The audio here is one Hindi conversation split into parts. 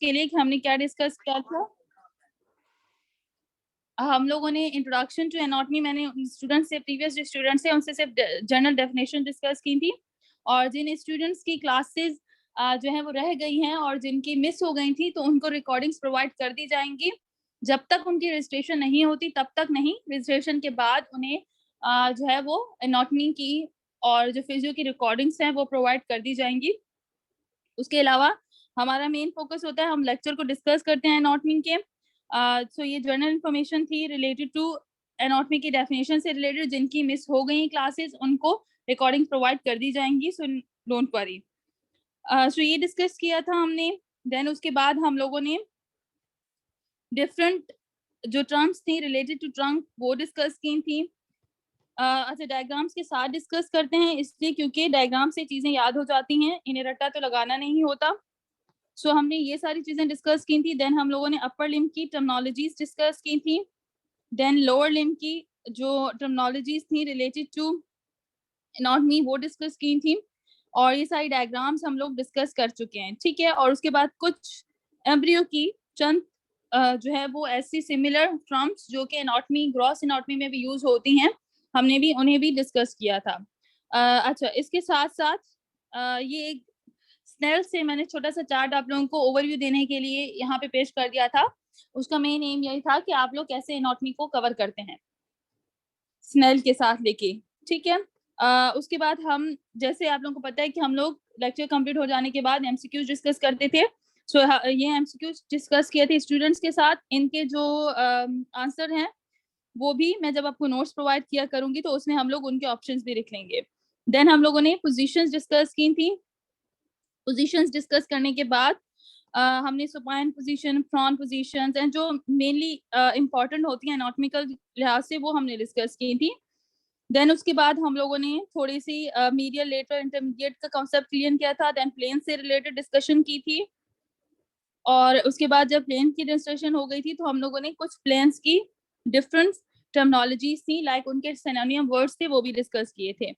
के लिए कि हमने क्या डिस्कस किया था। हम लोगों ने इंट्रोडक्शन टू एनाटॉमी, मैंने स्टूडेंट्स से, प्रीवियस जो स्टूडेंट्स हैं उनसे सिर्फ जनरल डेफिनेशन डिस्कस की थी, और जिन स्टूडेंट्स की क्लासेस जो है वो रह गई हैं और जिनकी मिस हो गई थी तो उनको रिकॉर्डिंग्स प्रोवाइड कर दी जाएंगी। जब तक उनकी रजिस्ट्रेशन नहीं होती तब तक नहीं, रजिस्ट्रेशन के बाद उन्हें जो है वो एनाटॉमी की और जो फिजियो की रिकॉर्डिंग्स हैं वो प्रोवाइड कर दी जाएंगी। उसके अलावा हमारा मेन फोकस होता है, हम लेक्चर को डिस्कस करते हैं एनाटॉमी के। सो ये जनरल इंफॉर्मेशन थी रिलेटेड टू एनाटॉमी की डेफिनेशन से रिलेटेड, जिनकी मिस हो गई क्लासेस उनको रिकॉर्डिंग प्रोवाइड कर दी जाएंगी, सो डोंट वरी। सो ये डिस्कस किया था हमने। देन उसके बाद हम लोगों ने डिफरेंट जो टर्म्स थी रिलेटेड टू ट्रंक वो डिस्कस की थी। अच्छा, डायग्राम्स के साथ डिस्कस करते हैं इसलिए क्योंकि डायग्राम से चीजें याद हो जाती हैं, इन्हें रट्टा तो लगाना नहीं होता। सो हमने ये सारी चीजें डिस्कस की थी। देन हम लोगों ने अपर लिम की टर्मिनोलॉजीज डिस्कस की थी। देन लोअर लिम की जो टर्मिनोलॉजीज थी रिलेटेड टू एनाटॉमी वो डिस्कस की थी, और ये सारी डायग्राम्स हम लोग डिस्कस कर चुके हैं, ठीक है। और उसके बाद कुछ एम्ब्रियो की चंद जो है वो ऐसी सिमिलर टर्म्स जो कि एनाटॉमी, ग्रॉस एनाटॉमी में भी यूज होती हैं, हमने भी उन्हें भी डिस्कस किया था। अच्छा, इसके साथ साथ ये एक स्नेल से मैंने छोटा सा चार्ट आप लोगों को ओवरव्यू देने के लिए यहाँ पे पेश कर दिया था। उसका मेन एम यही था कि आप लोग कैसे एनाटॉमी को कवर करते हैं स्नेल के साथ लेके, ठीक है। उसके बाद हम, जैसे आप लोगों को पता है कि हम लोग लेक्चर कंप्लीट हो जाने के बाद एमसीक्यूज डिस्कस करते थे। सो ये एमसीक्यूज डिस्कस किए थे स्टूडेंट्स के साथ, इनके जो आंसर हैं वो भी मैं जब आपको नोट्स प्रोवाइड किया करूंगी तो उसमें हम लोग उनके ऑप्शंस भी लिख लेंगे। देन हम लोगों ने पोजीशंस डिस्कस की थी। पोजीशंस डिस्कस करने के बाद हमने supine position, prone positions and जो मेनली इंपॉर्टेंट होती हैं एनाटॉमिकल लिहाज से वो हमने डिस्कस की थी। देन उसके बाद हम लोगों ने थोड़ी सी मीडियल, लेटर, इंटरमीडिएट का कॉन्सेप्ट क्लियर किया था। देन प्लेन से रिलेटेड डिस्कशन की थी, और उसके बाद जब प्लेन की डिस्कशन हो गई थी तो हम लोगों ने कुछ प्लेन्स की डिफरेंट टर्मिनोलॉजीज थी, लाइक उनके सिनोनिम वर्ड्स थे वो भी डिस्कस किए थे।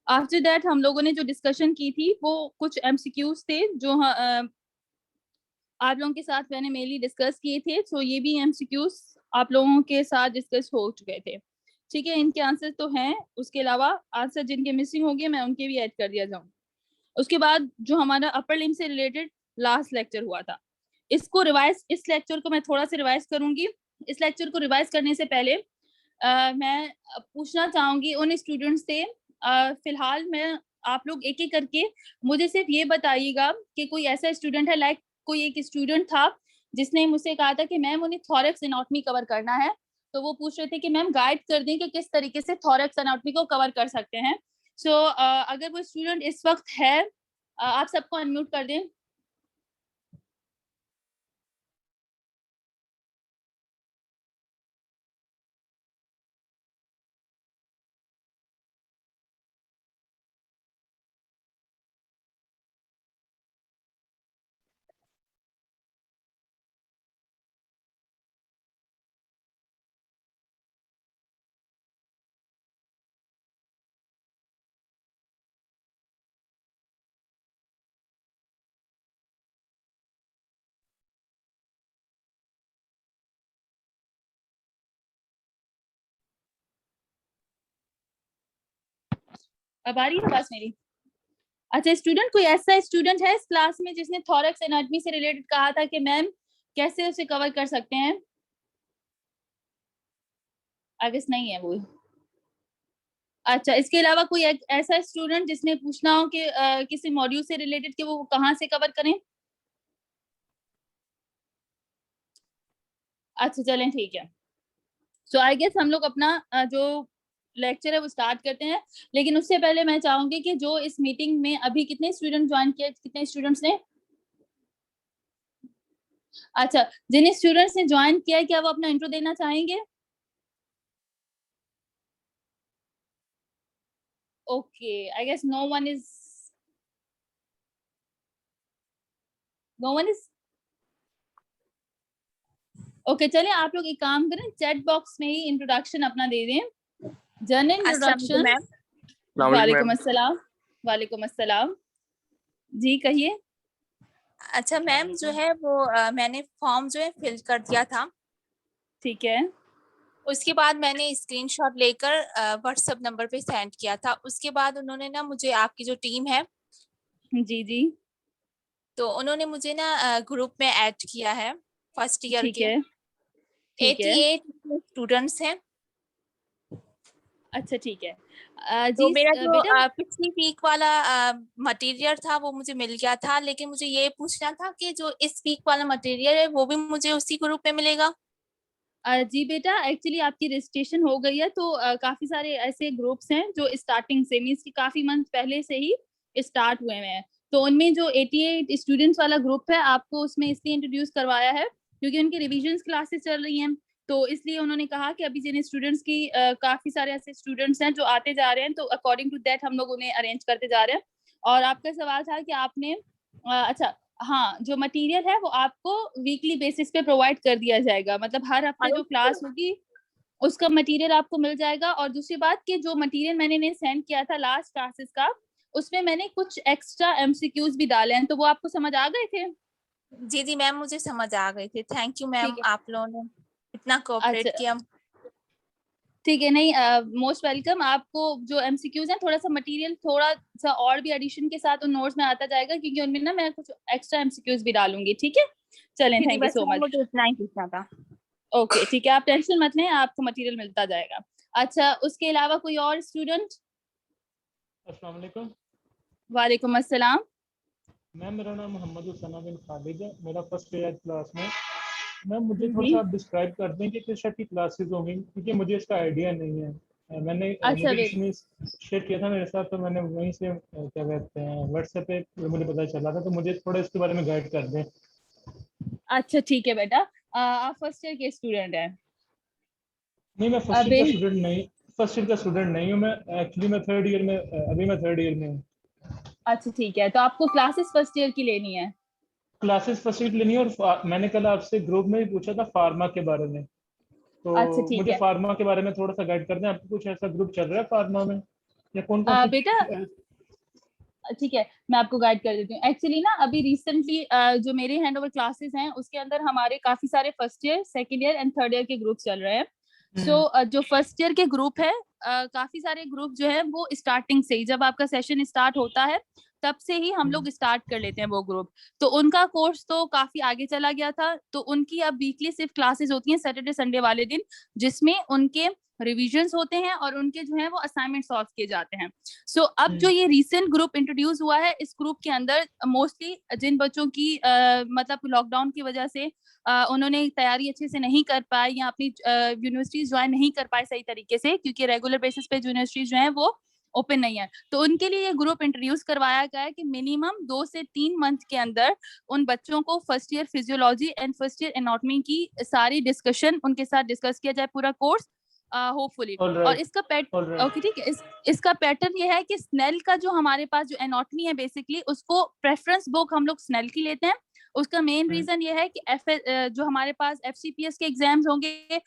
आफ्टर दैट हम लोगों ने जो डिस्कशन की थी वो कुछ एमसीक्यूज थे जो आप लोगों के साथ मैंने मेनली डिस्कस किए थे। सो ये भी एमसीक्यूज आप लोगों के साथ डिस्कस हो चुके थे, ठीक है। इनके आंसर तो हैं, उसके अलावा आंसर जिनके मिसिंग हो गए मैं उनके भी ऐड कर दिया जाऊँ। उसके बाद जो हमारा अपर लिम्ब से रिलेटेड लास्ट लेक्चर हुआ था, इसको रिवाइज, इस लेक्चर को मैं थोड़ा सा रिवाइज करूंगी। इस लेक्चर को रिवाइज करने से पहले मैं पूछना चाहूंगी उन स्टूडेंट्स से, फिलहाल मैं, आप लोग एक एक करके मुझे सिर्फ ये बताइएगा कि कोई ऐसा स्टूडेंट है, लाइक कोई एक स्टूडेंट था जिसने मुझसे कहा था कि मैम उन्हें थोरैक्स एनाटॉमी कवर करना है, तो वो पूछ रहे थे कि मैम गाइड कर दें कि किस तरीके से थोरैक्स एनाटॉमी को कवर कर सकते हैं। सो अगर वो स्टूडेंट इस वक्त है, आप सबको अनम्यूट कर दें। अब आ रही है बात मेरी? अच्छा, स्टूडेंट, कोई ऐसा स्टूडेंट है इस क्लास में जिसने थोरैक्स एनाटॉमी से रिलेटेड कहा था कि मैम कैसे उसे कवर कर सकते हैं? आई गेस नहीं है वो। अच्छा, इसके अलावा कोई ऐसा स्टूडेंट जिसने पूछना हो कि किसी मॉड्यूल से रिलेटेड कि वो कहाँ से कवर करें? अच्छा, चलें, ठीक है। सो आई गेस हम लोग अपना जो लेक्चर है वो स्टार्ट करते हैं, लेकिन उससे पहले मैं चाहूंगी कि जो इस मीटिंग में अभी कितने स्टूडेंट ज्वाइन किए, कितने स्टूडेंट्स ने? अच्छा, जिन स्टूडेंट्स ने ज्वाइन किया है क्या वो अपना इंट्रो देना चाहेंगे? Okay, I guess no one is okay. चलिए, आप लोग एक काम करें, चैट बॉक्स में ही इंट्रोडक्शन अपना दे दें, जनरल इंट्रोडक्शन। वालेकुम अस्सलाम। वालेकुम अस्सलाम जी, कहिए। अच्छा मैम, जो है वो मैंने फॉर्म जो है फिल कर दिया था। ठीक है। उसके बाद मैंने स्क्रीनशॉट लेकर व्हाट्सएप नंबर पे सेंड किया था। उसके बाद उन्होंने ना मुझे, आपकी जो टीम है, जी जी। तो उन्होंने मुझे ना ग्रुप में ऐड किया है, फर्स्ट ईयर ठीक के। है। ठीक है। 88 स्टूडेंट्स हैं। अच्छा ठीक है। तो जी मेरा जो बेटा। पिछली वीक वाला मटेरियल था वो मुझे मिल गया था, लेकिन मुझे ये पूछना था कि जो इस वीक वाला मटेरियल है वो भी मुझे उसी ग्रुप में मिलेगा। जी बेटा, एक्चुअली आपकी रजिस्ट्रेशन हो गई है, तो काफी सारे ऐसे ग्रुप्स हैं जो स्टार्टिंग से मीन्स की काफी मंथ पहले से ही स्टार्ट हुए हैं। तो उनमें जो 88 स्टूडेंट्स वाला ग्रुप है, आपको उसमें इसलिए इंट्रोड्यूस करवाया है क्योंकि उनकी रिविजन क्लासेस चल रही हैं। तो इसलिए उन्होंने कहा कि अभी जिन स्टूडेंट्स की काफी सारे ऐसे स्टूडेंट्स हैं जो आते जा रहे हैं, तो अकॉर्डिंग टू दैट हम लोग उन्हें अरेंज करते जा रहे हैं। और आपका सवाल था कि आपने अच्छा, हाँ, जो मटेरियल है वो आपको वीकली बेसिस पे प्रोवाइड कर दिया जाएगा, मतलब हर हफ्ते हेलो। जो क्लास होगी उसका मटेरियल आपको मिल जाएगा। और दूसरी बात कि जो मटेरियल मैंने इन्हें सेंड किया था लास्ट क्लासेस का, उसमें मैंने कुछ एक्स्ट्रा एमसीक्यूज भी डाले हैं, तो वो आपको समझ आ गए थे? जी जी मैम, मुझे समझ आ गए थे। थैंक यू मैम, ठीक है। आप लोगों ने इतना अच्छा कोऑपरेट किया। ठीक है, नहीं, मोस्ट वेलकम। आपको जो एमसीक्यूज हैं, थोड़ा सा मटेरियल थोड़ा सा और भी एडिशन के साथ उन नोट्स में आता जाएगा, क्योंकि उनमें ना मैं कुछ एक्स्ट्रा एमसीक्यूज भी डालूंगी। ठीक है, चलें, जी जी, थैंक यू बस सो मैम मच। मुझे इतना ही पूछना था। ओके ठीक है, आप टेंशन मत लें, आपको मटेरियल मिलता जाएगा। अच्छा, उसके अलावा कोई और स्टूडेंट? अस्सलाम वालेकुम वालेकुम अस्सलाम। मैम, मेरा नाम मोहम्मद हुसैन बिन खालिद है। मेरा फर्स्ट ईयर क्लास में। मैम, मुझे थोड़ा जी। सा आप डिस्क्राइब कर दें कि किस टाइप की क्लासेस होंगी, क्योंकि मुझे इसका आइडिया नहीं है। मैंने अच्छा मुझे बेटा। किसी ने शेयर किया था मेरे साथ, तो मैंने वहीं से क्या कहते हैं व्हाट्सएप पे मुझे पता चला था, तो मुझे थोड़ा इसके बारे में गाइड कर दें। अच्छा ठीक है बेटा, आप फर्स्ट ईयर के स्टूडेंट हैं? नहीं, मैं फर्स्ट ईयर अबे। का स्टूडेंट नहीं। फर्स्ट ईयर का स्टूडेंट नहीं हूँ मैं। एक्चुअली मैं थर्ड ईयर में, अभी मैं थर्ड ईयर में हूँ। अच्छा ठीक है, तो आपको क्लासेस फर्स्ट ईयर की लेनी है? क्लासेस फर्स्ट ईयर लेनी है, और मैंने कल आपसे ग्रुप में भी पूछा था फार्मा के बारे में। तो अच्छा ठीक मुझे है। फार्मा के बारे में थोड़ा सा गाइड कर दें। आपको कुछ ऐसा ग्रुप चल रहा है फार्मा में, या कौन कौन सी? बेटा ठीक है, मैं आपको गाइड कर देती हूँ। एक्चुअली ना अभी रिसेंटली जो मेरे हैंड ओवर क्लासेस हैं उसके अंदर हमारे काफी सारे first year, second year and third year के ग्रुप चल रहे हैं। सो जो फर्स्ट ईयर के ग्रुप है, काफी सारे ग्रुप जो है वो स्टार्टिंग से ही, जब आपका सेशन स्टार्ट होता है तब से ही हम लोग स्टार्ट कर लेते हैं वो ग्रुप। तो उनका कोर्स तो काफी आगे चला गया था, तो उनकी अब वीकली सिर्फ क्लासेस होती हैं सैटरडे संडे वाले दिन, जिसमें उनके रिविजन्स होते हैं और उनके जो है वो असाइनमेंट सॉल्व किए जाते हैं। अब जो ये रीसेंट ग्रुप इंट्रोड्यूस हुआ है, इस ग्रुप के अंदर मोस्टली जिन बच्चों की मतलब लॉकडाउन की वजह से उन्होंने तैयारी अच्छे से नहीं कर पाई या अपनी यूनिवर्सिटीज ज्वाइन नहीं कर पाए सही तरीके से, क्योंकि रेगुलर बेसिस पे यूनिवर्सिटीज जो है वो ओपन नहीं है, तो उनके लिए ये ग्रुप इंट्रोड्यूस करवाया गया है कि मिनिमम 2 से 3 मंथ के अंदर उन बच्चों को first year physiology and first year anatomy की सारी डिस्कशन उनके साथ डिस्कस किया जाए, पूरा कोर्स होपफुली। ऑल और राइट। इसका पैट ऑल ओके राइट। ठीक है, इसका पैटर्न ये है कि स्नेल का जो हमारे पास जो एनाटॉमी है बेसिकली, उसको प्रेफरेंस बुक हम लोग स्नेल की लेते हैं। उसका मेन रीजन ये है कि जो हमारे पास एफसीपीएस के एग्जाम्स होंगे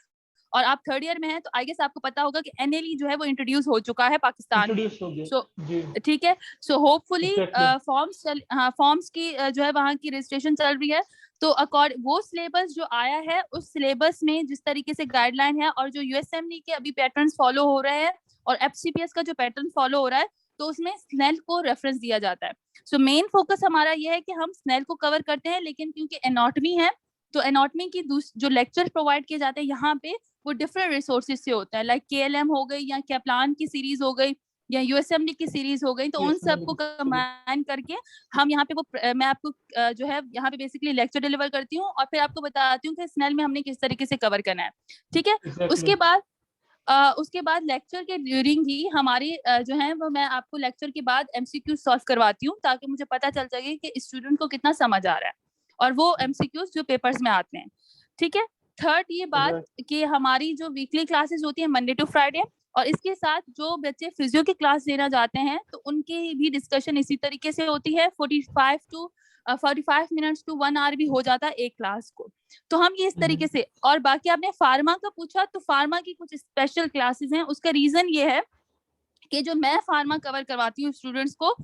और आप थर्ड ईयर में हैं, तो आई गेस आपको पता होगा कि एनएलई जो है वो इंट्रोड्यूस हो चुका है पाकिस्तान में। इंट्रोड्यूस हो सो गया जी। ठीक है, सो होपफुली एग्जैक्टली। फॉर्म्स की जो है वहाँ की रजिस्ट्रेशन चल रही है। तो अकॉर्ड वो सिलेबस जो आया है, उस सिलेबस में जिस तरीके से गाइडलाइन है और जो यूएसएमडी के अभी पैटर्न्स फॉलो हो रहे हैं और एफसीपीएस का जो पैटर्न फॉलो हो रहा है, तो उसमें स्नेल को रेफरेंस दिया जाता है। सो मेन फोकस हमारा ये है कि हम स्नेल को कवर करते हैं, लेकिन क्योंकि एनाटॉमी है, तो एनाटॉमी की जो लेक्चर प्रोवाइड किए जाते हैं यहाँ पे, वो डिफरेंट रिसोर्सेज से होता है, लाइक केएलएम हो गई या कैप्लान की सीरीज हो गई या यूएसएमडी की सीरीज हो गई, तो उन यस सबको कंबाइन करके हम यहाँ पे मैं आपको जो है यहाँ पे बेसिकली लेक्चर डिलीवर करती हूँ और फिर आपको बताती हूँ कि स्नेल में हमने किस तरीके से कवर करना है। ठीक है, एग्जैक्टली। उसके बाद लेक्चर के ड्यूरिंग ही हमारी जो है वो, मैं आपको लेक्चर के बाद एमसीक्यू सॉल्व करवाती हूँ, ताकि मुझे पता चल सके कि स्टूडेंट को कितना समझ आ रहा है, और वो एमसीक्यूज जो पेपर्स में आते हैं। ठीक है, थर्ड ये बात कि हमारी जो वीकली क्लासेस होती है मंडे टू फ्राइडे, और इसके साथ जो बच्चे फिजियो की क्लास लेना चाहते हैं, तो उनकी भी डिस्कशन इसी तरीके से होती है। 45 मिनट्स टू 1 आवर भी हो जाता है एक क्लास को। तो हम ये इस तरीके से, और बाकी आपने फार्मा का पूछा, तो फार्मा की कुछ स्पेशल क्लासेस हैं। उसका रीजन ये है कि जो मैं फार्मा कवर करवाती हूँ स्टूडेंट्स को,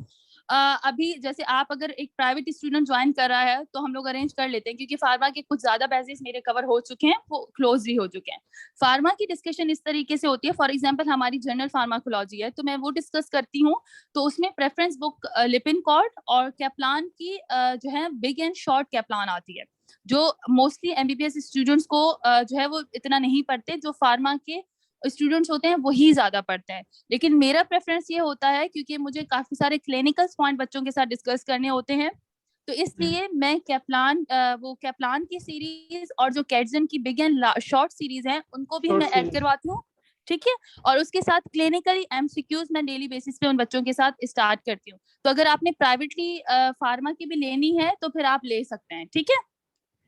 अभी जैसे आप अगर एक प्राइवेट स्टूडेंट ज्वाइन कर रहा है तो हम लोग अरेंज कर लेते हैं, क्योंकि फार्मा के कुछ ज्यादा बैचेस मेरे कवर हो चुके हैं, वो क्लोज भी हो चुके हैं। फार्मा की डिस्कशन इस तरीके से होती है, फॉर एग्जांपल हमारी जनरल फार्माकोलॉजी है तो मैं वो डिस्कस करती हूँ, तो उसमें प्रेफरेंस बुक लिपिनकॉर्ड और कैप्लान की जो है बिग एंड शॉर्ट कैप्लान आती है, जो मोस्टली एमबीबीएस स्टूडेंट्स को जो है वो इतना नहीं पढ़ते, जो फार्मा के स्टूडेंट्स होते हैं वही ज्यादा पढ़ते हैं। लेकिन मेरा प्रेफरेंस ये होता है क्योंकि मुझे काफी सारे क्लिनिकल पॉइंट बच्चों के साथ डिस्कस करने होते हैं, तो इसलिए मैं कैप्लान वो कैप्लान की सीरीज और जो कैटजन की बिग एंड शॉर्ट सीरीज है उनको भी मैं ऐड करवाती हूँ, ठीक है। और उसके साथ क्लिनिकली एमसीक्यूज मैं डेली बेसिस पे उन बच्चों के साथ स्टार्ट करती हूँ। तो अगर आपने प्राइवेटली फार्मा की भी लेनी है तो फिर आप ले सकते हैं, ठीक है।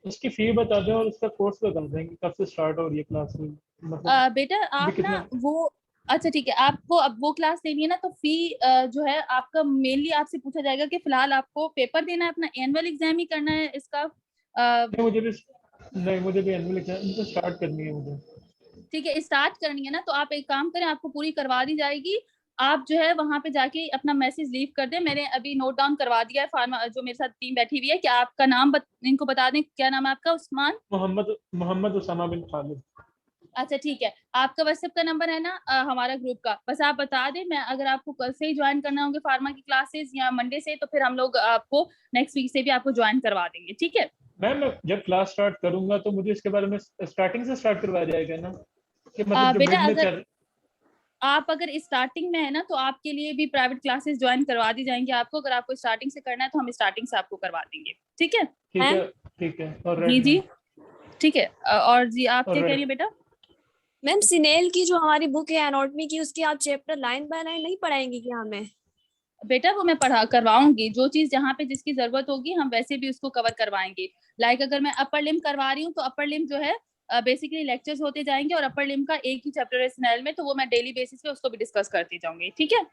उसकी फी बता दें और उसका कोर्स बता दें कि कब से स्टार्ट हो रही है क्लास में, मतलब बेटा आप कितना? ना वो अच्छा ठीक है, आपको अब वो क्लास लेनी है ना तो फी जो है आपका मेनली आपसे पूछा जाएगा कि फिलहाल आपको पेपर देना है, अपना एनुअल एग्जाम ही करना है इसका। मुझे भी एनुअल एग्जाम स्टार्ट करनी है मुझे। ठीक है, स्टार्ट करनी है ना तो आप एक काम करें, आपको पूरी करवा दी जाएगी। आप जो है वहां पे जाके अपना मैसेज लीव कर दें, मैंने अभी नोट डाउन करवा दिया है, फार्मा जो मेरे साथ टीम बैठी हुई है। क्या आपका नाम इनको बता दें, क्या नाम है आपका? उस्मान मोहम्मद उसामा बिन खालिद। अच्छा ठीक है, आपका व्हाट्सएप का नंबर है ना हमारा ग्रुप का, बस आप बता दें। मैं अगर आपको कल से ही ज्वाइन करना होंगे फार्मा की क्लासेस या मंडे से, तो फिर हम लोग आपको नेक्स्ट वीक से भी आपको ज्वाइन करवा देंगे, ठीक है। मैम जब क्लास स्टार्ट करूंगा तो मुझे इसके बारे में स्टार्टिंग से स्टार्ट करवाया जाएगा ना, कि मतलब जो बेटा मिड में अगर आप अगर स्टार्टिंग में है ना तो आपके लिए भी प्राइवेट क्लासेस ज्वाइन करवा दी जाएंगी आपको। अगर आपको स्टार्टिंग से करना है तो हम स्टार्टिंग से आपको करवा देंगे, ठीक है। ठीक है। और जी जी ठीक है। और जी आप क्या कह रही रेड है बेटा? मैम सिनेल की जो हमारी बुक है एनाटॉमी की, उसकी आप चैप्टर लाइन बाय लाइन नहीं पढ़ाएंगी क्या हमें? बेटा वो मैं पढ़ा करवाऊंगी, जो चीज जहाँ पे जिसकी जरूरत होगी हम वैसे भी उसको कवर करवाएंगे। लाइक अगर मैं अपर लिम करवा रही हूँ तो अपर लिम जो है बेसिकली लेक्चर्स होते जाएंगे, और अपर लिम का एक ही चैप्टर है स्नेल में, तो वो मैं डेली बेसिस पे उसको भी डिस्कस करती जाऊंगी, ठीक है।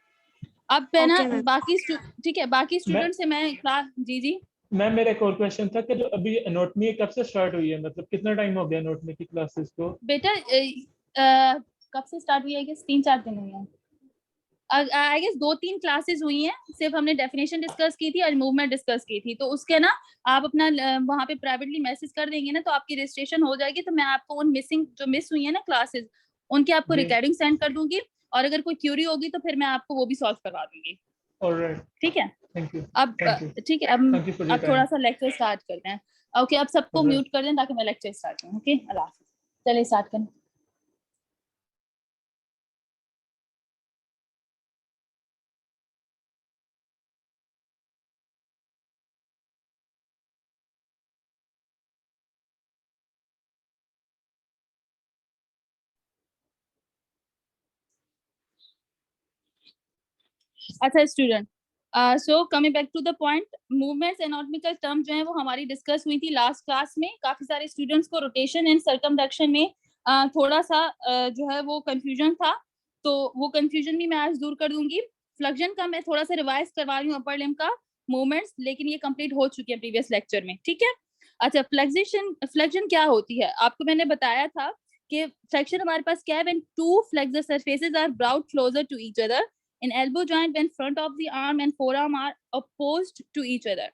अब है ना बाकी ठीक है, बाकी स्टूडेंट से मैं क्लास जी जी मैम मेरा एक और क्वेश्चन था कि जो अभी एनाटॉमी कब से स्टार्ट हुई है, मतलब कितना टाइम हो गया एनाटॉमी की क्लासेस को? बेटा कब से स्टार्ट हुई है? 3-4 दिन हुए हैं, आई गेस 2-3 क्लासेस हुई हैं। सिर्फ हमने डेफिनेशन डिस्कस की थी और मूवमेंट डिस्कस की थी, तो उसके ना आप अपना वहाँ पे प्राइवेटली मैसेज कर देंगे ना तो आपकी रजिस्ट्रेशन हो जाएगी। तो मैं आपको उन मिसिंग जो मिस हुई है ना क्लासेस, उनके आपको रिकॉर्डिंग सेंड कर दूंगी, और अगर कोई क्यूरी होगी तो फिर मैं आपको वो भी सॉल्व करवा दूंगी, ठीक है। Thank you. अब ठीक है, अब थोड़ा सा लेक्चर स्टार्ट करते हैं। ओके, अब सबको म्यूट कर दें ताकि मैं लेक्चर स्टार्ट करूँ। ओके, अल्लाह हाफिज़। चलिए स्टार्ट करें। अच्छा student, so coming back to the point, movements anatomical term जो है वो हमारी डिस्कस हुई थी लास्ट क्लास में। काफी सारे स्टूडेंट्स को रोटेशन एंड सर्कमडक्शन में थोड़ा सा जो है वो कंफ्यूजन था, तो वो कंफ्यूजन भी मैं आज दूर कर दूंगी। फ्लेक्शन का मैं थोड़ा सा रिवाइज करवा रही हूँ, अपर लिम्ब का मूवमेंट्स, लेकिन ये कंप्लीट हो चुकी है प्रीवियस लेक्चर में, ठीक है। अच्छा, फ्लेक्शन क्या होती है आपको मैंने बताया था कि फ्लेक्शन हमारे पास क्या है, when two flexor surfaces are brought closer to each other in elbow joint when front of the arm and forearm are opposed to each other.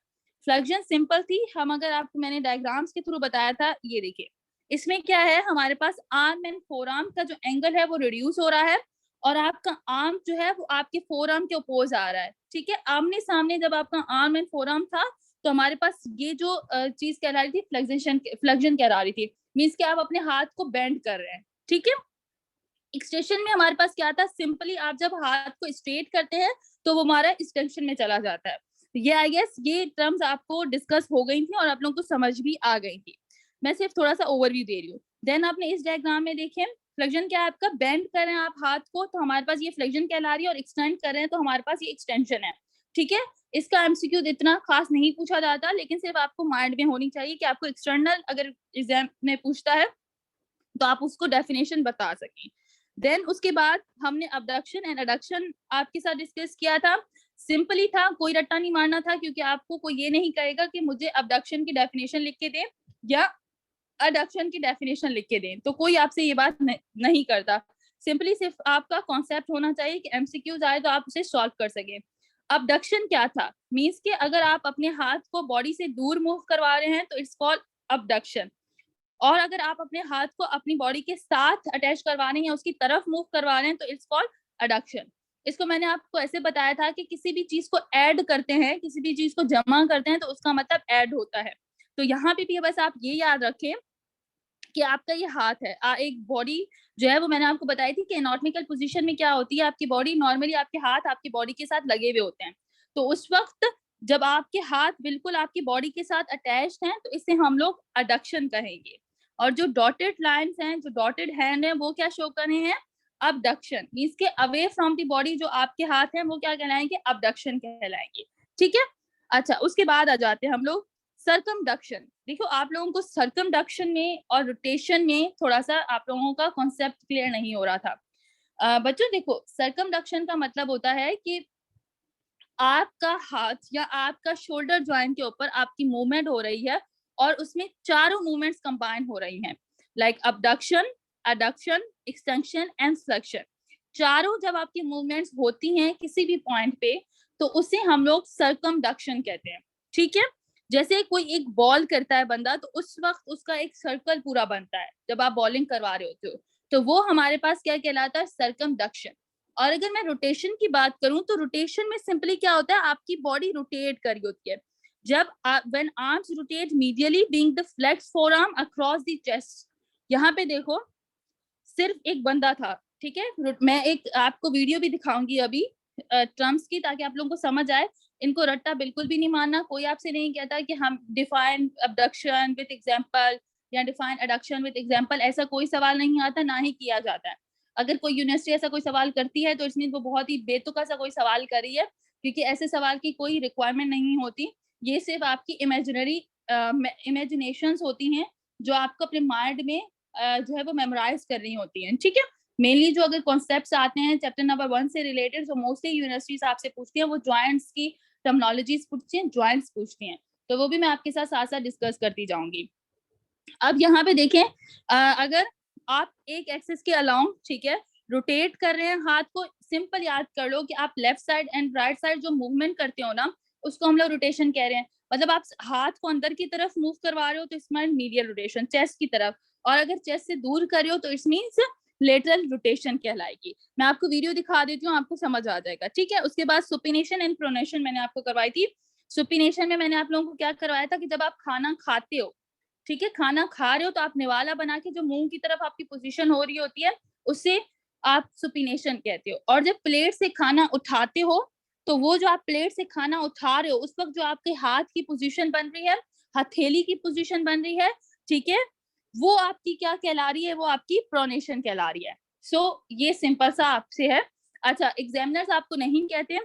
Flexion simple थी, हम अगर आपको मैंने डायग्राम्स के थ्रू बताया था, ये देखिए इसमें क्या है, हमारे पास आर्म एंड फोरआर्म का जो एंगल है वो रिड्यूस हो रहा है, और आपका आर्म जो है वो आपके फोरआर्म के अपोज आ रहा है, ठीक है। आमने सामने जब आपका आर्म एंड फोरआर्म था तो हमारे पास ये जो चीज कहला रही थी फ्लेक्शन कहला रही थी, मीन्स कि आप अपने हाथ को बेंड कर रहे हैं, ठीक है। एक्सटेंशन में हमारे पास क्या था, सिंपली आप जब हाथ को स्ट्रेट करते हैं तो वो हमारा एक्सटेंशन में चला जाता है। ये आई गेस ये टर्म्स आपको डिस्कस हो गई थी और आप लोगों को समझ भी आ गई थी। मैं सिर्फ थोड़ा सा ओवरव्यू दे रही हूँ। देन आपने इस डायग्राम में देखें, फ्लेक्शन क्या है आपका, बेंड कर रहे हैं आप हाथ को तो हमारे पास ये फ्लेक्शन कहला रही है, और एक्सटेंड कर रहे हैं तो हमारे पास ये एक्सटेंशन है, ठीक है। इसका एमसीक्यू इतना खास नहीं पूछा जाता, लेकिन सिर्फ आपको माइंड में होनी चाहिए कि आपको एक्सटर्नल अगर एग्जाम में पूछता है तो आप उसको डेफिनेशन बता सकें। देन उसके बाद हमने अबडक्शन एंड एडक्शन आपके साथ डिस्कस किया था। सिंपली था, कोई रट्टा नहीं मारना था, क्योंकि आपको कोई ये नहीं कहेगा कि मुझे अबडक्शन की डेफिनेशन लिख के दे या एडक्शन की डेफिनेशन लिख के दें, तो कोई आपसे ये बात नहीं करता। सिंपली सिर्फ आपका कॉन्सेप्ट होना चाहिए कि एमसीक्यूज आए तो आप उसे सॉल्व कर सके। अबडक्शन क्या था, मींस कि अगर आप अपने हाथ को बॉडी से दूर मूव करवा रहे हैं तो इट्स कॉल्ड अबडक्शन, और अगर आप अपने हाथ को अपनी बॉडी के साथ अटैच करवा रहे हैं या उसकी तरफ मूव करवा रहे हैं तो इट्स कॉल्ड अडक्शन। इसको मैंने आपको ऐसे बताया था कि किसी भी चीज को ऐड करते हैं, किसी भी चीज को जमा करते हैं तो उसका मतलब ऐड होता है। तो यहाँ पे भी बस आप ये याद रखें कि आपका ये हाथ है, एक बॉडी जो है वो मैंने आपको बताई थी कि एनाटॉमिकल पोजीशन में क्या होती है, आपकी बॉडी नॉर्मली आपके हाथ आपकी बॉडी के साथ लगे हुए होते हैं। तो उस वक्त जब आपके हाथ बिल्कुल आपकी बॉडी के साथ अटैच्ड हैं तो इसे हम लोग अडक्शन कहेंगे। और जो डॉटेड लाइंस हैं, जो डॉटेड हैंड है, वो क्या शो कर रहे हैं, अबडक्शन। मींस के अवे फ्रॉम द बॉडी जो आपके हाथ हैं वो क्या कहलाएंगे, अबडक्शन कहलाएंगे। ठीक है, अच्छा उसके बाद आ जाते हैं हम लोग सर्कमडक्शन। देखो आप लोगों को सर्कमडक्शन में और रोटेशन में थोड़ा सा आप लोगों का कॉन्सेप्ट क्लियर नहीं हो रहा था। बच्चों देखो सर्कमडक्शन का मतलब होता है कि आपका हाथ या आपका शोल्डर जॉइंट के ऊपर आपकी मूवमेंट हो रही है और उसमें चारों मूवमेंट्स कंबाइन हो रही हैं, like abduction, adduction, extension and flexion. चारों जब आपकी मूवमेंट्स होती हैं किसी भी पॉइंट पे तो उसे हम लोग सर्कमडक्शन कहते हैं। ठीक है, जैसे कोई एक बॉल करता है बंदा तो उस वक्त उसका एक सर्कल पूरा बनता है जब आप बॉलिंग करवा रहे होते हो, तो वो हमारे पास क्या कहलाता है, सर्कमडक्शन। और अगर मैं रोटेशन की बात करूं तो रोटेशन में सिंपली क्या होता है, आपकी बॉडी रोटेट कर रही होती है। जब when arms rotate medially being the flex forearm across the chest. यहाँ पे देखो सिर्फ एक बंदा था, ठीक है, मैं एक आपको वीडियो भी दिखाऊंगी अभी टर्म्स की ताकि आप लोगों को समझ आए। इनको रट्टा बिल्कुल भी नहीं मानना, कोई आपसे नहीं कहता कि हम डिफाइन अबडक्शन विद एग्जांपल या डिफाइन एडक्शन विद एग्जांपल, ऐसा कोई सवाल नहीं आता, ना ही किया जाता है। अगर कोई यूनिवर्सिटी ऐसा कोई सवाल करती है तो इसमें वो बहुत ही बेतुका सा कोई सवाल कर रही है, क्योंकि ऐसे सवाल की कोई रिक्वायरमेंट नहीं होती। ये सिर्फ आपकी इमेजिनरी इमेजिनेशंस होती हैं जो आपको अपने माइंड में जो है वो मेमोराइज कर रही होती हैं। ठीक है, मेनली जो अगर कॉन्सेप्ट्स आते हैं चैप्टर नंबर 1 से रिलेटेड जो मोस्टली यूनिवर्सिटीज आपसे पूछती हैं वो जॉइंट्स की टर्मिनोलॉजीज पूछती हैं, जॉइंट्स पूछती हैं, तो वो भी मैं आपके साथ साथ साथ डिस्कस करती जाऊंगी। अब यहाँ पे देखें, अगर आप एक एक्सिस के अलाउंग, ठीक है, रोटेट कर रहे हैं हाथ को, सिंपल याद कर लो कि आप left side and right side जो मूवमेंट करते हो ना उसको हम लोग रोटेशन कह रहे हैं। मतलब आप हाथ को अंदर की तरफ मूव करवा रहे हो तो इसमें मीडियल रोटेशन, चेस्ट की तरफ, और अगर चेस्ट से दूर कर रहे हो तो इट्स मींस लेटरल रोटेशन कहलाएगी। मैं आपको वीडियो दिखा देती हूँ, आपको समझ आ जाएगा। ठीक है, उसके बाद सुपिनेशन एंड प्रोनेशन मैंने आपको करवाई थी। सुपिनेशन में मैंने आप लोगों को क्या करवाया था कि जब आप खाना खाते हो, ठीक है, खाना खा रहे हो तो आप निवाला बना के जो मुंह की तरफ आपकी पोजीशन हो रही होती है उसे आप सुपिनेशन कहते हो। और जब प्लेट से खाना उठाते हो तो वो जो आप प्लेट से खाना उठा रहे हो उस वक्त जो आपके हाथ की पोजीशन बन रही है, हथेली की पोजीशन बन रही है, ठीक है, वो आपकी क्या कहला रही है, वो आपकी प्रोनेशन कहला रही है। सो ये सिंपल सा आपसे है। अच्छा, एग्जामिनर्स आपको नहीं कहते,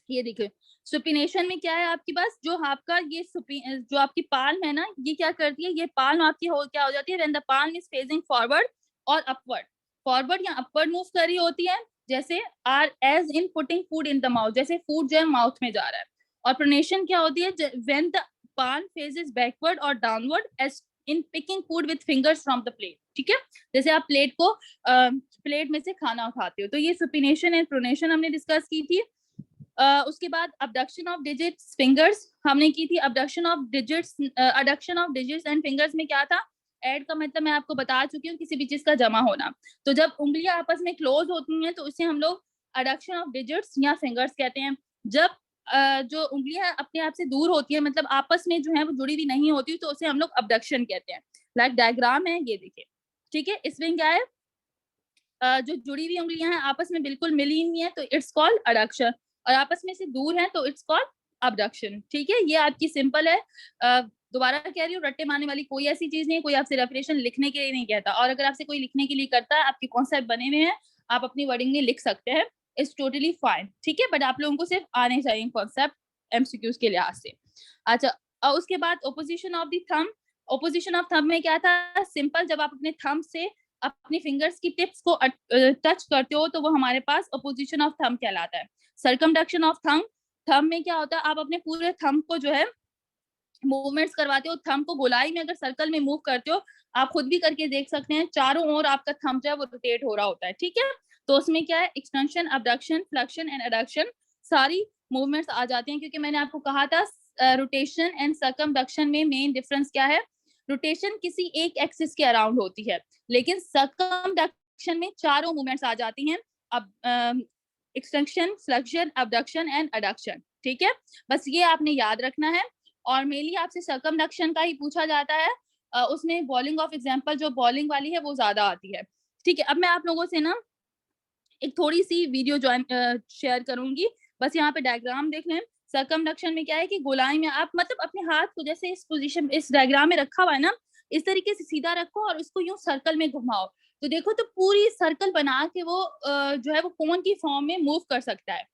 ये देखिए सुपिनेशन में क्या है आपके पास, जो आपका ये जो आपकी पाल्म है ना, ये क्या करती है, ये पाल्म आपकी क्या हो जाती है, when the palm is facing forward और अपवर्ड, फॉरवर्ड या अपवर्ड मूव कर रही होती है, जैसे are as in putting food in the mouth, जैसे फूड जो है माउथ में जा रहा है। और प्रोनेशन क्या होती है, when the palm faces backward और downward as in picking food with fingers from the plate. ठीक है, जैसे आप प्लेट को प्लेट में से खाना उठाते हो, तो ये सुपिनेशन एंड प्रोनेशन हमने डिस्कस की थी। उसके बाद अबडक्शन ऑफ डिजिट्स फिंगर्स हमने की थी। Abduction of digits, adduction of digits and fingers में क्या था, ऐड का मतलब मैं आपको बता चुकी हूँ, किसी भी चीज का जमा होना। तो जब उंगलियां आपस में क्लोज होती हैं तो उसे हम लोग अडक्शन ऑफ डिजिट्स या फिंगर्स कहते हैं। जब जो उंगलियां अपने आप से दूर होती है, मतलब आपस में जो है वो जुड़ी हुई नहीं होती, तो उसे हम लोग अबडक्शन कहते हैं। लाइक डायग्राम है ये देखिए, ठीक है, इसमें क्या है, जो जुड़ी हुई उंगलियां हैं आपस में बिल्कुल मिली हुई है तो इट्स कॉल्ड अडक्शन, और आपस में से दूर है तो इट्स कॉल्ड अबडक्शन। ठीक है, ये आपकी सिंपल है। दोबारा कह रही हूँ, रट्टे मारने वाली कोई ऐसी चीज नहीं, कोई आपसे रेफरेशन लिखने के लिए नहीं कहता, और अगर आपसे कोई लिखने के लिए करता है, आपके कॉन्सेप्ट बने हुए हैं, आप अपनी वर्डिंग में लिख सकते हैं, इट्स टोटली फाइन। ठीक है, बट आप लोगों को सिर्फ आने चाहिए कॉन्सेप्ट एमसीक्यूज के लिहाज से। अच्छा, और उसके बाद opposition of the thumb. Opposition of thumb में क्या था, सिंपल, जब आप अपने थंब से अपनी फिंगर्स की टिप्स को टच करते हो तो वो हमारे पास ओपोजिशन ऑफ थंब कहलाता है। सर्कमडक्शन ऑफ थंब, थंब में क्या होता है, आप अपने पूरे थंब को जो है मूवमेंट्स करवाते हो, थंब को गोलाई में अगर सर्कल में मूव करते हो, आप खुद भी करके देख सकते हैं, चारों ओर आपका थंब जो है वो रोटेट हो रहा होता है। ठीक है, तो उसमें क्या है, extension, abduction, flexion and adduction, सारी मूवमेंट्स आ जाती हैं, क्योंकि मैंने आपको कहा था रोटेशन एंड सर्कमडक्शन में मेन डिफरेंस क्या है। रोटेशन किसी एक एक्सिस के अराउंड होती है, लेकिन सर्कमडक्शन में चारों मूवमेंट्स आ जाती हैं। अब extension, flexion, abduction and adduction. ठीक है, बस ये आपने याद रखना है। और मेनली आपसे सर्कमडक्शन का ही पूछा जाता है, उसमें बॉलिंग ऑफ एग्जांपल जो बॉलिंग वाली है वो ज्यादा आती है। ठीक है, अब मैं आप लोगों से ना एक थोड़ी सी वीडियो शेयर करूंगी, बस यहाँ पे डायग्राम देख लें। सर्कमडक्शन में क्या है कि गोलाई में आप मतलब अपने हाथ को जैसे इस पोजीशन, इस डायग्राम में रखा हुआ है ना, इस तरीके से सीधा रखो और उसको यूं सर्कल में घुमाओ, तो देखो तो पूरी सर्कल बना के वो जो है वो कोन की फॉर्म में मूव कर सकता है।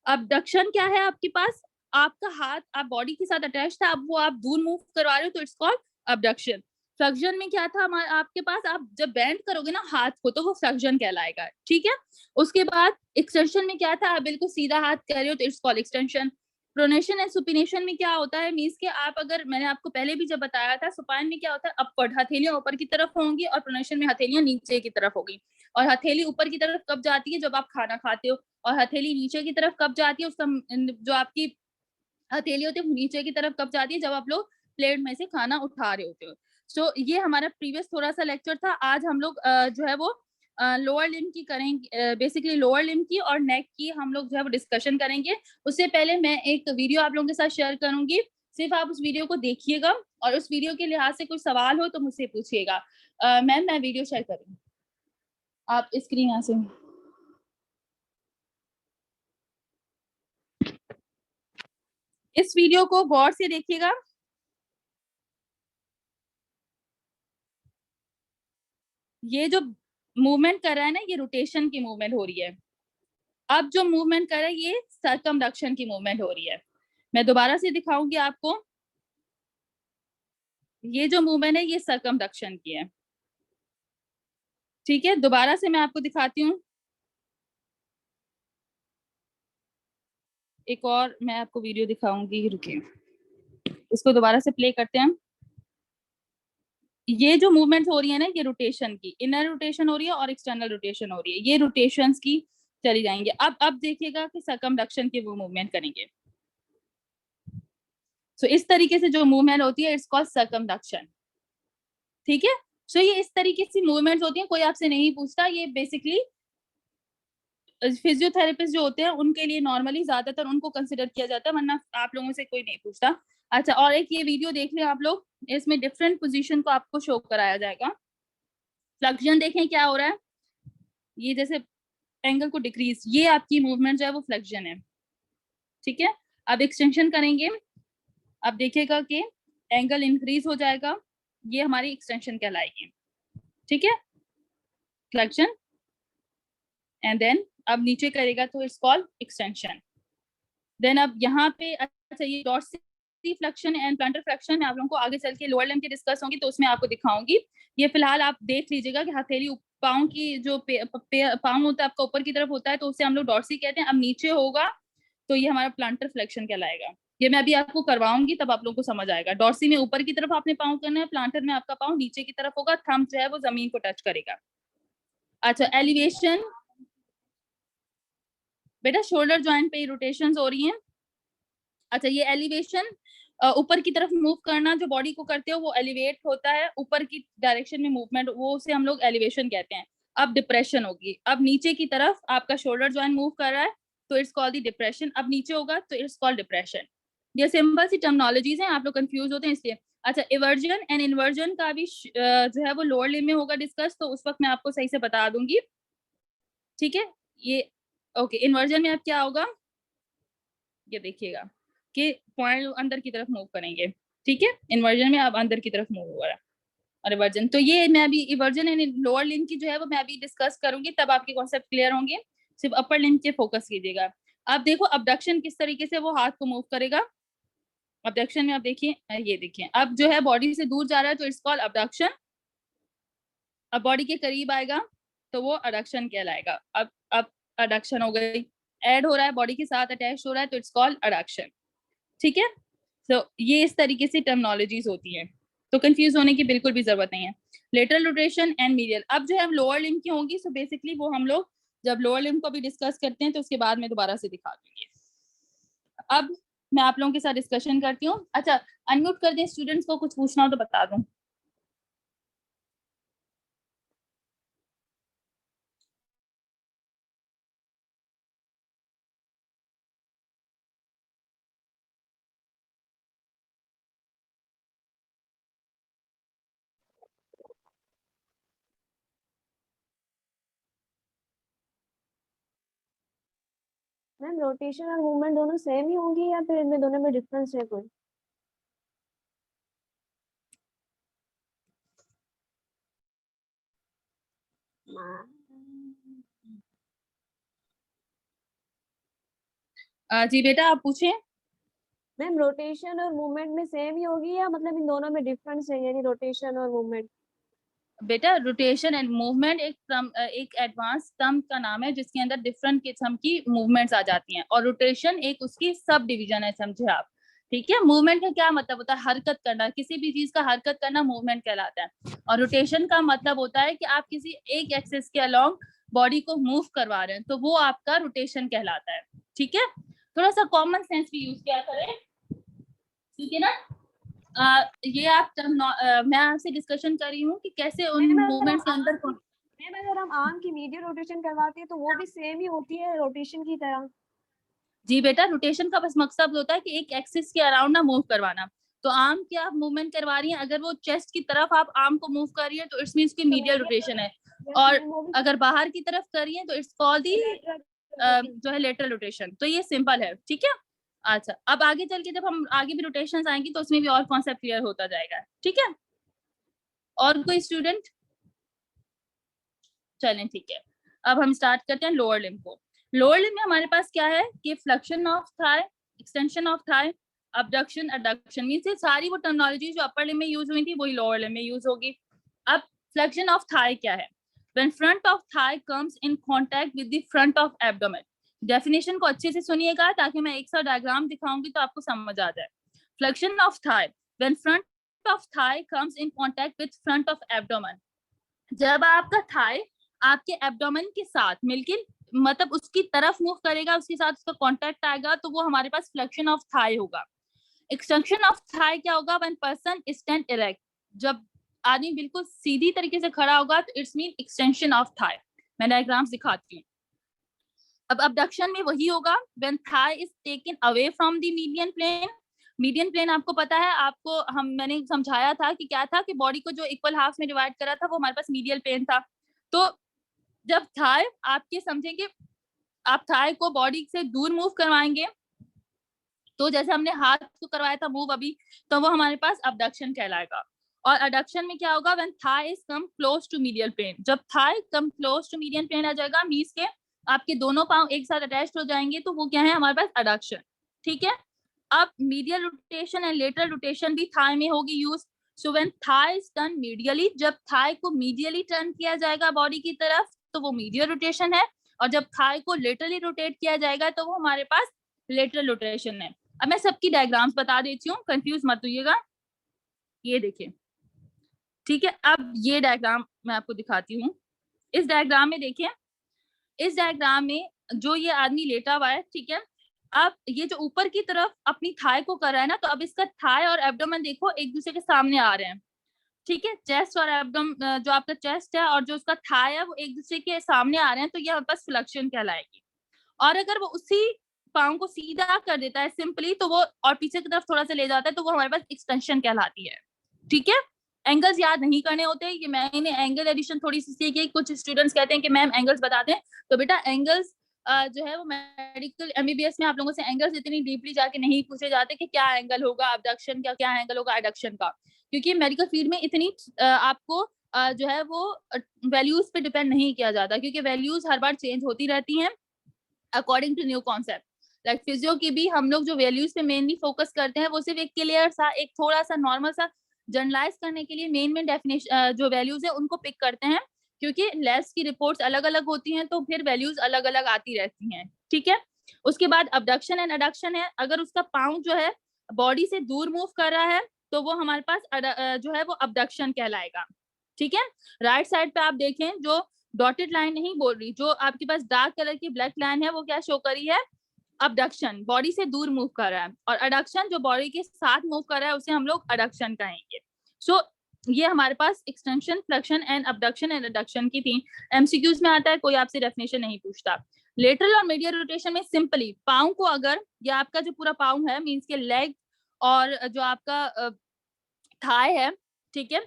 अबडक्शन क्या है, आपके पास आपका हाथ आप बॉडी के साथ अटैच था, अब वो आप दूर मूव करवा रहे हो, तो इट्स कॉल्ड अबडक्शन। फ्लेक्शन में क्या था आपके पास, आप जब बेंड करोगे ना हाथ को तो वो फ्लेक्शन कहलाएगा। ठीक है, उसके बाद एक्सटेंशन में क्या था, आप बिल्कुल सीधा हाथ कर रहे हो तो it's called extension. Pronation and supination में क्या होता है, मींस के आप अगर, मैंने आपको पहले भी जब बताया था, सुपाइन में क्या होता है, अपवर्ड, हथेलियां ऊपर की तरफ होंगी, और प्रोनेशन में हथेलियां नीचे की तरफ होगी। और हथेली ऊपर की तरफ कब जाती है, जब आप खाना खाते हो, और हथेली नीचे की तरफ कब जाती है, उसका जो आपकी हथेली होती है नीचे की तरफ कब जाती है, जब आप लोग प्लेट में से खाना उठा रहे होते हो। सो ये हमारा प्रीवियस थोड़ा सा लेक्चर था। आज हम लोग जो है वो लोअर लिम्ब की करेंगे, बेसिकली लोअर लिम्ब की और नेक की हम लोग जो है वो डिस्कशन करेंगे। उससे पहले मैं एक वीडियो आप लोगों के साथ शेयर करूंगी, सिर्फ आप उस वीडियो को देखिएगा, और उस वीडियो के लिहाज से कोई सवाल हो तो मुझसे पूछिएगा। मैम मैं वीडियो शेयर करूंगी, आप स्क्रीन यहाँ से। इस वीडियो को गौर से देखिएगा। ये जो मूवमेंट कर रहा है ना, ये रोटेशन की मूवमेंट हो रही है। अब जो मूवमेंट कर रहा है ये सर्कमडक्शन की मूवमेंट हो रही है। मैं दोबारा से दिखाऊंगी आपको। ये जो मूवमेंट है ये सर्कमडक्शन की है। ठीक है, दोबारा से मैं आपको दिखाती हूँ। एक और मैं आपको वीडियो दिखाऊंगी, रुकिए, इसको दोबारा से प्ले करते हैं। ये जो मूवमेंट हो रही है ना, ये रोटेशन की, इनर रोटेशन हो रही है और एक्सटर्नल रोटेशन हो रही है, ये रोटेशंस की चली जाएंगे। अब देखिएगा कि सर्कमडक्शन की वो मूवमेंट करेंगे। सो इस तरीके से जो मूवमेंट होती है इट्स कॉल्ड सर्कमडक्शन। ठीक है, सो ये इस तरीके से मूवमेंट्स होती हैं, कोई आपसे नहीं पूछता। ये बेसिकली फिजियोथेरेपिस्ट जो होते हैं उनके लिए नॉर्मली ज्यादातर उनको कंसिडर किया जाता है, वरना आप लोगों से कोई नहीं पूछता। अच्छा, और एक ये वीडियो देख लें आप लोग, इसमें डिफरेंट पोजीशन को आपको शो कराया जाएगा। फ्लेक्शन देखें क्या हो रहा है, ये जैसे एंगल को डिक्रीज, ये आपकी मूवमेंट जो है वो फ्लेक्शन है। ठीक है, अब एक्सटेंशन करेंगे, अब देखिएगा कि एंगल इंक्रीज हो जाएगा, ये हमारी एक्सटेंशन कहलाएगी। ठीक है, फ्लेक्शन, एंड देन अब नीचे करेगा तो इट्स कॉल्ड एक्सटेंशन। देन अब यहाँ पे, अच्छा ये dorsiflexion and plantar flexion आप लोगों को आगे चल के लोअर लिम्ब की डिस्कस होंगी तो उसमें आपको दिखाऊंगी। ये फिलहाल आप देख लीजिएगा कि हथेली पाँव की जो पाँव होता है आपका ऊपर की तरफ होता है तो उसे हम लोग डॉर्सी कहते हैं। अब नीचे होगा तो ये हमारा प्लांटर फ्लेक्शन कहलाएगा। ये मैं अभी आपको करवाऊंगी तब आप लोगों को समझ आएगा। डॉर्सी में ऊपर की तरफ आपने पाँव करना है, प्लांटर में आपका पाँव नीचे की तरफ होगा, थंब जो है वो जमीन को टच करेगा। अच्छा, एलिवेशन, बेटा शोल्डर जॉइंट पे रोटेशंस हो रही हैं। अच्छा, ये एलिवेशन ऊपर की तरफ मूव करना जो बॉडी को करते हो वो एलिवेट होता है, ऊपर की डायरेक्शन में मूवमेंट, वो उसे हम लोग एलिवेशन कहते हैं। अब डिप्रेशन होगी, अब नीचे की तरफ आपका शोल्डर जॉइंट मूव कर रहा है तो इट्स कॉल्ड द डिप्रेशन। अब नीचे होगा तो इट्स कॉल्ड डिप्रेशन। ये सिंपल सी टर्मिनोलॉजीज हैं, आप लोग कंफ्यूज होते हैं इसलिए। अच्छा, इवर्जन एंड इन्वर्जन का भी जो है वो लोअर लिम्ब में होगा डिस्कस, तो उस वक्त मैं आपको सही से बता दूंगी। ठीक है, ये ओके। इन्वर्जन में अब क्या होगा, ये देखिएगा कि पॉइंट अंदर की तरफ मूव करेंगे। ठीक है, इन्वर्जन में अब अंदर की तरफ मूव हो रहा है और इवर्जन, तो ये मैं अभी इवर्जन एंड लोअर लिम्ब की जो है वो मैं अभी डिस्कस करूंगी, तब आपके कॉन्सेप्ट क्लियर होंगे। सिर्फ अपर लिम्ब के फोकस कीजिएगा। अब देखो अबडक्शन किस तरीके से वो हाथ को मूव करेगा। अबडक्शन में अब देखिए, ये देखिए अब जो है बॉडी से दूर जा रहा है तो इट्स कॉल्ड अबडक्शन। अब बॉडी के करीब आएगा तो वो अडक्शन कहलाएगा। अब अडक्शन हो गई, ऐड हो रहा है बॉडी के साथ अटैच हो रहा है तो इट्स कॉल्ड अडक्शन। ठीक है, तो ये इस तरीके से टर्मिनोलॉजीज होती हैं, तो कंफ्यूज होने की बिल्कुल भी जरूरत नहीं है। लेटरल रोटेशन एंड मीडियल, अब जो है हम लोअर लिम्ब की होंगी, सो बेसिकली वो हम लोग जब लोअर लिम्ब को भी डिस्कस करते हैं तो उसके बाद में दोबारा से दिखा दूंगी। अब मैं आप लोगों के साथ डिस्कशन करती हूँ। अच्छा, अनम्यूट कर दें स्टूडेंट्स को, कुछ पूछना हो तो बता दूं। मैम रोटेशन और मूवमेंट दोनों सेम ही होंगी या फिर इनमें दोनों में डिफरेंस है कोई? जी बेटा आप पूछें। मैम रोटेशन और मूवमेंट में सेम ही होगी या मतलब इन दोनों में डिफरेंस है, यानी रोटेशन और मूवमेंट? बेटा रोटेशन एंड मूवमेंट एक एडवांस टर्म का नाम है जिसके अंदर डिफरेंट किस्म की मूवमेंट्स आ जाती हैं, और रोटेशन एक उसकी सब डिवीजन है, समझे आप। ठीक है, मूवमेंट का क्या मतलब होता है? हरकत करना, किसी भी चीज का हरकत करना मूवमेंट कहलाता है। और रोटेशन का मतलब होता है कि आप किसी एक एक्सिस के अलोंग बॉडी को मूव करवा रहे हैं, तो वो आपका रोटेशन कहलाता है। ठीक है, थोड़ा सा कॉमन सेंस भी यूज किया करें, ठीक है ना। ये आप मैं आपसे डिस्कशन कर रही हूँ कि कैसे उन मूवमेंट्स के अंदर मैम अगर हम आर्म की मीडियल रोटेशन करवाते हैं तो वो भी सेम ही होती है रोटेशन की तरह? जी बेटा, रोटेशन का बस मकसद होता है कि एक एक्सिस के अराउंड ना मूव करवाना। तो आर्म की आप मूवमेंट करवा रही हैं, अगर वो चेस्ट की तरफ आप आर्म को मूव कर रही है तो इट्स मींस की मीडियल रोटेशन है, और अगर बाहर की तरफ कर रही है तो इट्स कॉल्ड दी जो है लेटरल रोटेशन। तो ये सिंपल है, ठीक है। अच्छा, अब आगे चल के जब हम आगे भी रोटेशंस आएंगी तो उसमें भी और कॉन्सेप्ट क्लियर होता जाएगा, ठीक है। और कोई स्टूडेंट? चलें ठीक है, अब हम स्टार्ट करते हैं लोअर लिम्ब को। लोअर लिम्ब में हमारे पास क्या है कि flexion of thigh, extension of Thai, abduction, adduction, means ये सारी वो टर्मिनोलॉजी जो अपर लिम्ब में यूज हुई थी वही लोअर लिम्ब में यूज होगी। अब फ्लेक्शन ऑफ थाई क्या है? When front of thigh comes in contact with the front of abdomen. Definition को अच्छे से सुनिएगा ताकि मैं एक साथ डायग्राम दिखाऊंगी तो आपको समझ आ जाए। Flexion of thigh, when front of thigh comes in contact with front of abdomen, जब आपका थाई आपके एब्डोमेन के साथ मिलके मतलब उसकी तरफ मूव करेगा, उसके साथ उसका कांटेक्ट आएगा, तो वो हमारे पास फ्लेक्शन ऑफ थाई होगा। एक्सटेंशन ऑफ थाई क्या होगा? व्हेन पर्सन स्टैंड इरेक्ट, जब आदमी बिल्कुल सीधी तरीके से खड़ा होगा तो it's mean extension of thigh. मैं डायग्राम्स दिखाती हूँ। अब अबडक्शन में वही होगा, when thigh is taken away from the median plane. Median plane आपको पता है, आपको मैंने समझाया था कि क्या था, कि बॉडी को जो इक्वल हाफ में डिवाइड करा था वो हमारे पास मीडियल प्लेन था। तो जब थाई आपके समझेंगे, आप थाई को बॉडी से दूर मूव करवाएंगे, तो जैसे हमने हाथ को करवाया था मूव अभी, तो वो हमारे पास अबडक्शन कहलाएगा। और अडक्शन में क्या होगा? When thigh is come close to medial plane, जब thigh come close to medial plane आ जाएगा, मींस के आपके दोनों पांव एक साथ अटैच्ड हो जाएंगे, तो वो क्या है हमारे पास? अडक्शन। ठीक है, अब medial rotation and lateral rotation भी थाई में होगी यूज। So when thigh is turn medially, जब थाई को मीडियली टर्न किया जाएगा बॉडी की तरफ तो वो मीडियल रोटेशन है, और जब थाई को लेटरली रोटेट किया जाएगा तो वो हमारे पास लेटरल रोटेशन है। अब मैं सबकी डायग्राम्स बता देती हूँ, कंफ्यूज मत होइएगा। ये देखिए, ठीक है, अब ये डायग्राम मैं आपको दिखाती हूँ। इस डायग्राम में देखिए, इस डायग्राम में जो ये आदमी लेटा हुआ है, ठीक है, अब ये जो ऊपर की तरफ अपनी थाई को कर रहा है ना, तो अब इसका थाई और एब्डोमेन देखो एक दूसरे के सामने आ रहे हैं। ठीक है, चेस्ट और एब्डोमेन, जो आपका चेस्ट है और जो उसका थाई है वो एक दूसरे के सामने आ रहे हैं, तो ये हमारे पास फ्लेक्शन कहलाएगी। और अगर वो उसी पाँव को सीधा कर देता है सिंपली, तो वो और पीछे की तरफ थोड़ा सा ले जाता है, तो वो हमारे पास एक्सटेंशन कहलाती है। ठीक है, एंगल्स याद नहीं करने होते, ये मैंने एंगल एडिशन थोड़ी सी सीखी। कुछ स्टूडेंट्स कहते हैं कि मैम एंगल्स बता दें, तो बेटा एंगल्स जो है वो मेडिकल एमबीबीएस में आप लोगों से एंगल्स इतनी डीपली जाके नहीं पूछे जाते कि क्या एंगल होगा अबडक्शन का, क्या एंगल होगा एडक्शन का, क्योंकि मेडिकल फील्ड में इतनी आपको जो है वो वैल्यूज पे डिपेंड नहीं किया जाता, क्योंकि वैल्यूज हर बार चेंज होती रहती हैं according to new concept. Like physio की भी हम लोग जो वैल्यूज पे मेनली फोकस करते हैं वो सिर्फ एक क्लियर सा, एक थोड़ा सा नॉर्मल सा जनरलाइज करने के लिए मेन डेफिनेशन जो वैल्यूज है उनको पिक करते हैं, क्योंकि लैब्स की रिपोर्ट्स अलग अलग होती हैं तो फिर वैल्यूज अलग अलग आती रहती हैं। ठीक है, उसके बाद अबडक्शन एंड एडक्शन है, अगर उसका पाँव जो है बॉडी से दूर मूव कर रहा है तो वो हमारे पास जो है वो अबडक्शन कहलाएगा। ठीक है, राइट साइड पे आप देखें, जो डॉटेड लाइन नहीं बोल रही, जो आपके पास डार्क कलर की ब्लैक लाइन है वो क्या शो करी है? अबडक्शन, बॉडी से दूर मूव कर रहा है, और अडक्शन जो बॉडी के साथ मूव कर रहा है उसे हम लोग अडक्शन कहेंगे। सो ये हमारे पास extension, flexion and abduction and adduction की थी। एमसीक्यूज में आता है, कोई आपसे डेफिनेशन नहीं पूछता। लेटरल और मीडियल रोटेशन में सिंपली पाँव को, अगर ये आपका जो पूरा पाँव है मींस के लेग और जो आपका थाई है, ठीक है,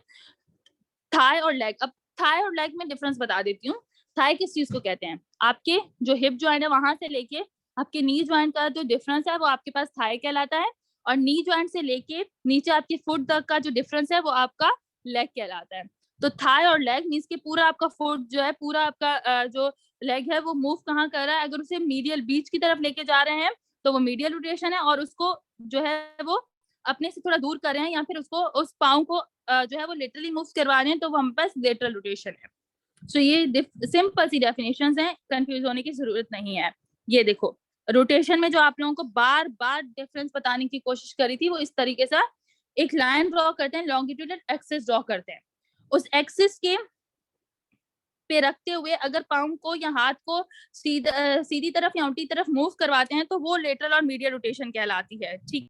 थाई और लेग। अब थाई और लेग में डिफरेंस बता देती हूँ। थाई किस चीज को कहते हैं? आपके जो हिप जॉइंट है वहां से लेके आपके नी जॉइंट का जो डिफरेंस है वो आपके पास थाई कहलाता है, और नी जॉइंट से लेके नीचे आपके फुट तक का जो डिफरेंस है वो आपका लेग कहलाता है। तो थाई और लेग मींस के पूरा आपका फुट जो है, पूरा आपका जो लेग है वो मूव कहाँ कर रहा है? अगर उसे मीडियल बीच की तरफ लेके जा रहे हैं तो वो मीडियल रोटेशन है, और उसको जो है वो अपने से थोड़ा दूर कर रहे हैं या फिर उसको उस पाँव को जो है वो लेटरली मूव करवा रहे हैं तो वो हमारे पास लेटरल रोटेशन है। सो ये सिंपल सी डेफिनेशंस हैं, कंफ्यूज होने की जरूरत नहीं है। ये देखो, रोटेशन में जो आप लोगों को बार बार डिफरेंस बताने की कोशिश करी थी वो इस तरीके से एक लाइन ड्रॉ करते हैं, लॉन्गिट्यूडल एक्सिस ड्रॉ करते हैं। उस एक्सिस के पे रखते हुए अगर पाँव को या हाथ को सीधी तरफ या उल्टी तरफ मूव करवाते हैं तो वो लेटरल और मीडियल रोटेशन कहलाती है। ठीक